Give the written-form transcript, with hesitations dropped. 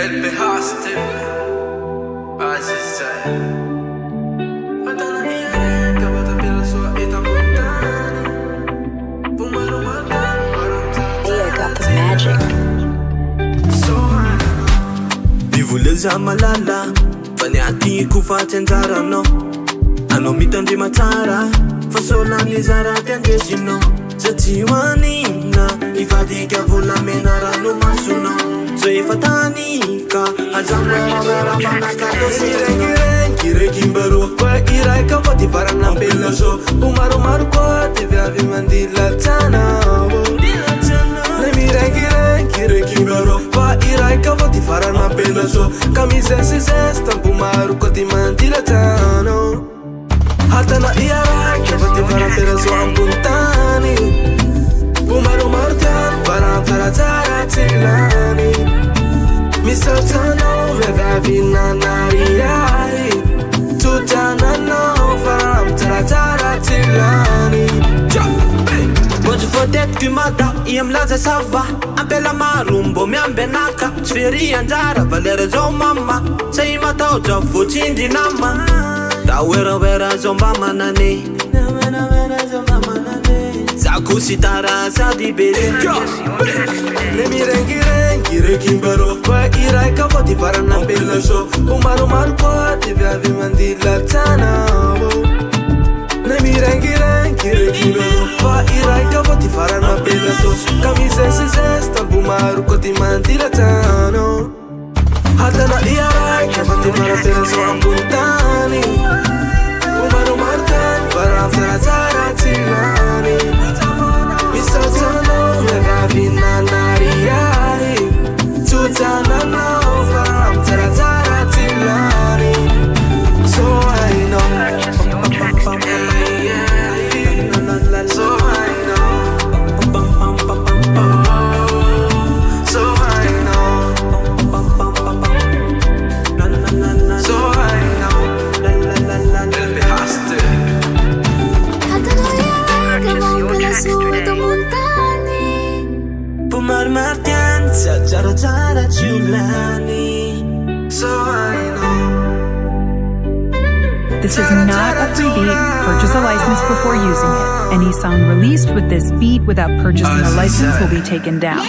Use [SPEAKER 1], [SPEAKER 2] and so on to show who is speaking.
[SPEAKER 1] El pejaste, así sei. Matana iya, kapata pela sua ita montana. Fumaro matan, parang
[SPEAKER 2] Magic.
[SPEAKER 3] Mivuleza malala faniatiko fatenjarano anao mitandrema tsara fa solany zara tiandesino satria hoanina ivadika volamena rano masonao zay efa tany ka azamoeramanakatosirengirengy rekimbaro fa iraika fa ty farana ambelona zo omaromaro koa ty viavy mandilatsana le mirengirengy rekimbaro fa iraika fa ty farana ambelona zo ka mizesizesy tambomaro koa ty mandilatsana hatana iaraika fa ty farambela zo ambony tany omaromaro tiano faramtsaratsara tsilany misatsanao vehivavy nanariay tsotananao faramtsaratsara tsilany Vojo voatetiky mada i amlaza sava ampela maro mbo miambenaka tsy fery anjara valera zao mama say matao zao voatsindry nama da oerawera zao mba manane zako sy tara sady bere le mirengirengy rekimbaro fa iraika fa ty farana ambelona zo omaromaro koa ty viavy mandilatsana le mirengirengy rekimbaro fa iraika fa ty farana ambelona zo ka mizesizesy tambomaro koa ty mandilatsana hatana iaraika fa ty farambela zo ambony tany omaromaro tany faramtsaratsara tsilany misatsanao vehivavy nanariay tsotsananao faramtsaratsara tsilany so hainao so hainao so hainao so hainao el pejaste Pumarmar tianza jara jara ciulani so I know.
[SPEAKER 4] This is not a free beat. Purchase a license before using it. Any song released with this beat without purchasing a license will be taken down.